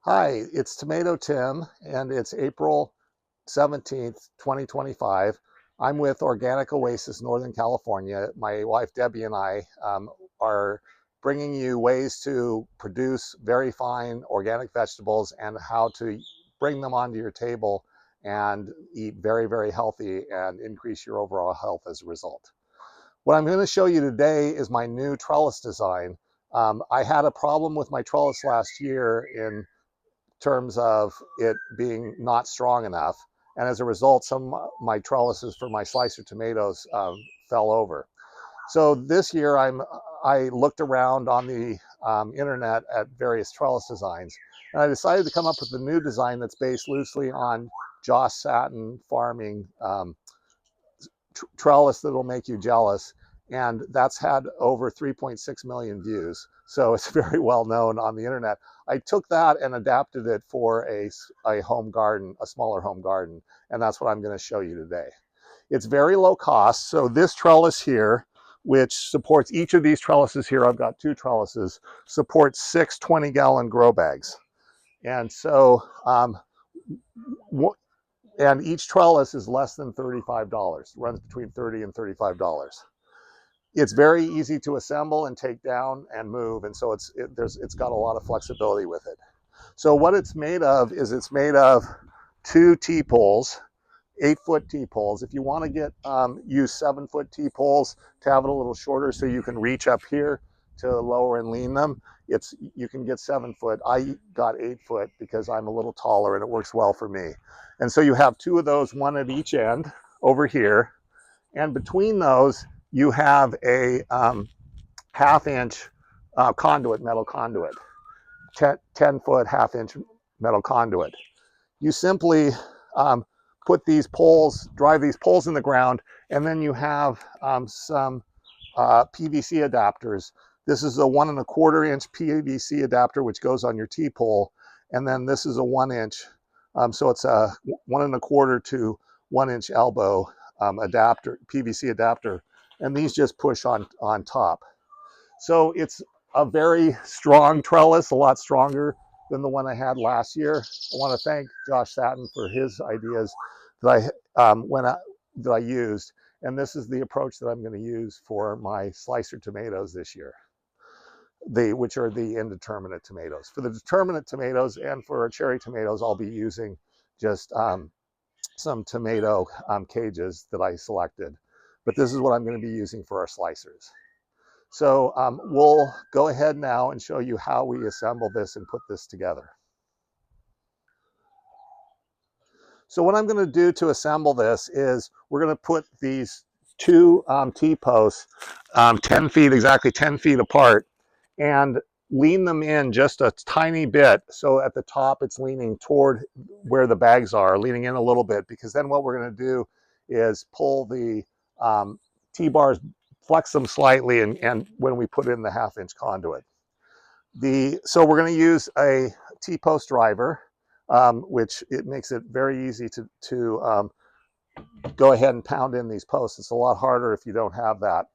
Hi, it's Tomato Tim, and it's April 17th, 2025. I'm with Organic Oasis, Northern California. My wife Debbie and I are bringing you ways to produce very fine organic vegetables and how to bring them onto your table and eat very, very healthy and increase your overall health as a result. What I'm going to show you today is my new trellis design. I had a problem with my trellis last year in terms of it being not strong enough. And as a result, some of my trellises for my slicer tomatoes fell over. So this year I looked around on the internet at various trellis designs, and I decided to come up with a new design that's based loosely on Josh Satin farming trellis that'll make you jealous. And that's had over 3.6 million views. So it's very well known on the internet. I took that and adapted it for a home garden, a smaller home garden. And that's what I'm going to show you today. It's very low cost. So this trellis here, which supports each of these trellises here, I've got two trellises, supports 6 20-gallon grow bags. And so, and each trellis is less than $35, runs between $30 and $35. It's very easy to assemble and take down and move, and so it's got a lot of flexibility with it. So what it's made of is it's made of 2 T-poles, 8-foot T-poles. If you want to use 7-foot T-poles to have it a little shorter so you can reach up here to lower and lean them, you can get 7-foot. I got 8-foot because I'm a little taller and it works well for me. And so you have 2 of those, one at each end over here, and between those you have a 1/2-inch metal conduit, 10-foot 1/2-inch metal conduit. You simply put these poles, drive these poles in the ground, and then you have some PVC adapters. This is a 1 1/4-inch PVC adapter which goes on your T-pole, and then this is a 1-inch, so it's a 1 1/4 to 1-inch elbow adapter, PVC adapter. And these just push on top. So it's a very strong trellis, a lot stronger than the one I had last year. I want to thank Josh Satin for his ideas that I used. And this is the approach that I'm going to use for my slicer tomatoes this year, which are the indeterminate tomatoes. For the determinate tomatoes and for cherry tomatoes, I'll be using just some tomato cages that I selected. But this is what I'm going to be using for our slicers. So we'll go ahead now and show you how we assemble this and put this together. So what I'm going to do to assemble this is we're going to put these 2 T-posts exactly 10 feet apart, and lean them in just a tiny bit. So at the top it's leaning toward where the bags are, leaning in a little bit, because then what we're going to do is pull the T-bars, flex them slightly, and when we put in the 1/2-inch conduit. So we're going to use a T-post driver, which it makes it very easy to go ahead and pound in these posts. It's a lot harder if you don't have that.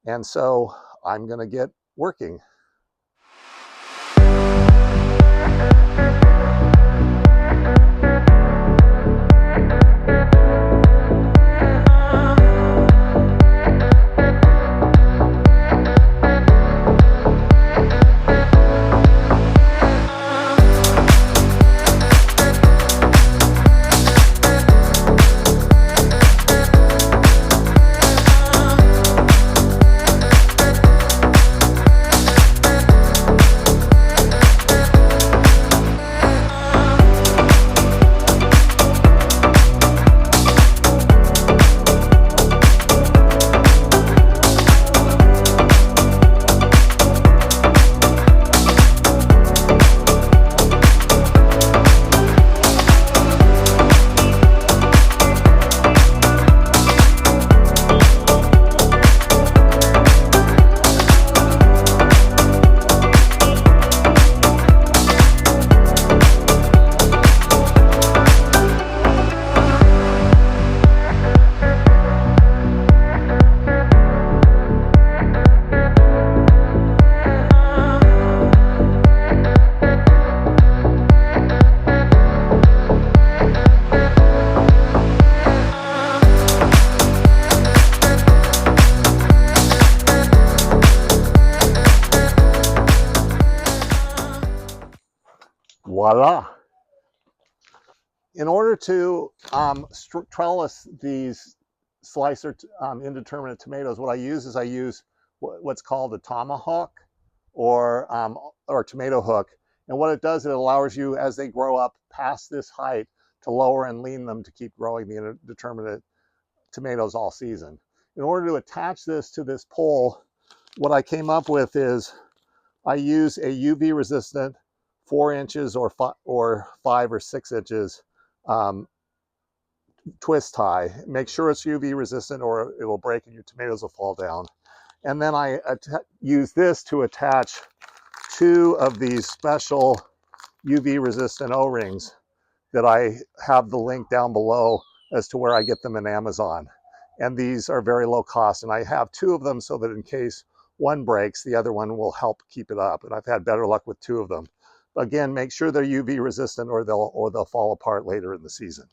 And so I'm going to get working. Voila. In order to trellis these slicer indeterminate tomatoes, what I use is I use what's called a tomahawk or tomato hook. And what it does, it allows you, as they grow up past this height, to lower and lean them to keep growing the indeterminate tomatoes all season. In order to attach this to this pole, what I came up with is I use a UV resistant 4 inches or 5 or 6 inches twist tie. Make sure it's UV resistant or it will break and your tomatoes will fall down. And then I use this to attach 2 of these special UV resistant O-rings that I have the link down below as to where I get them in Amazon. And these are very low cost. And I have 2 of them so that in case one breaks, the other one will help keep it up. And I've had better luck with 2 of them. Again, make sure they're UV resistant or they'll fall apart later in the season.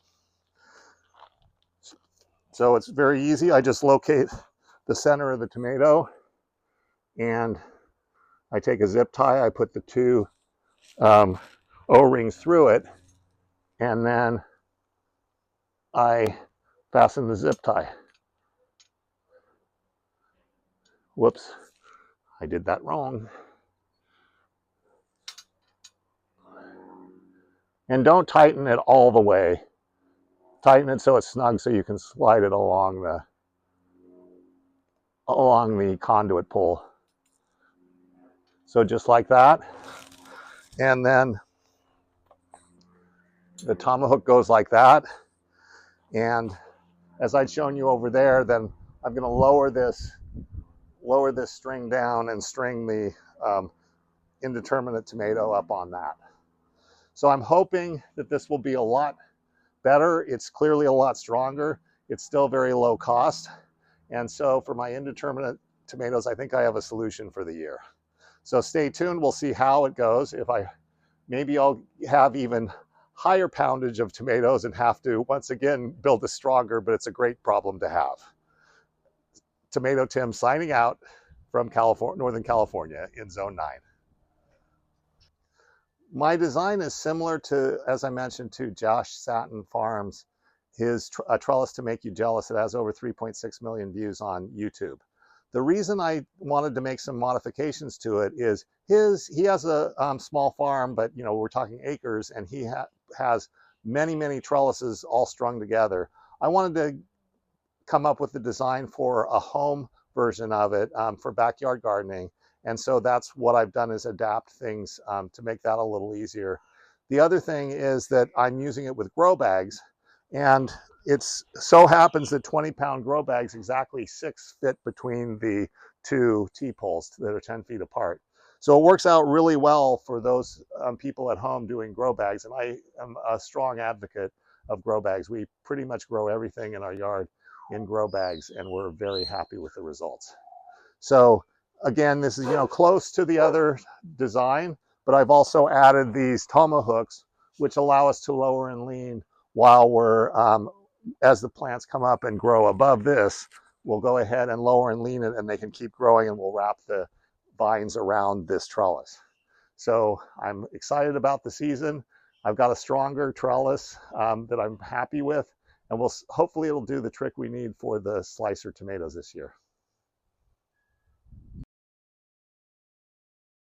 So it's very easy. I just locate the center of the tomato and I take a zip tie. I put the 2 O-rings through it, and then I fasten the zip tie. Whoops, I did that wrong. And don't tighten it all the way. Tighten it so it's snug so you can slide it along the conduit pole. So just like that. And then the tomahawk goes like that. And as I'd shown you over there, then I'm going to lower this string down and string the indeterminate tomato up on that. So I'm hoping that this will be a lot better. It's clearly a lot stronger. It's still very low cost. And so for my indeterminate tomatoes, I think I have a solution for the year. So stay tuned. We'll see how it goes. Maybe I'll have even higher poundage of tomatoes and have to once again build a stronger, but it's a great problem to have. Tomato Tim signing out from Northern California in Zone 9. My design is similar to, as I mentioned, to Josh Satin Farms, his Trellis to Make You Jealous. It has over 3.6 million views on YouTube. The reason I wanted to make some modifications to it is he has a small farm, but we're talking acres, and he has many trellises all strung together. I wanted to come up with the design for a home version of it for backyard gardening. And so that's what I've done, is adapt things to make that a little easier. The other thing is that I'm using it with grow bags, and it so happens that 20-pound grow bags, exactly 6 fit between the 2 T-poles that are 10 feet apart. So it works out really well for those people at home doing grow bags, and I am a strong advocate of grow bags. We pretty much grow everything in our yard in grow bags, and we're very happy with the results. So again, this is close to the other design, but I've also added these tomahawks, which allow us to lower and lean while we're as the plants come up and grow above this. We'll go ahead and lower and lean it, and they can keep growing, and we'll wrap the vines around this trellis. So I'm excited about the season. I've got a stronger trellis that I'm happy with, and hopefully it'll do the trick we need for the slicer tomatoes this year.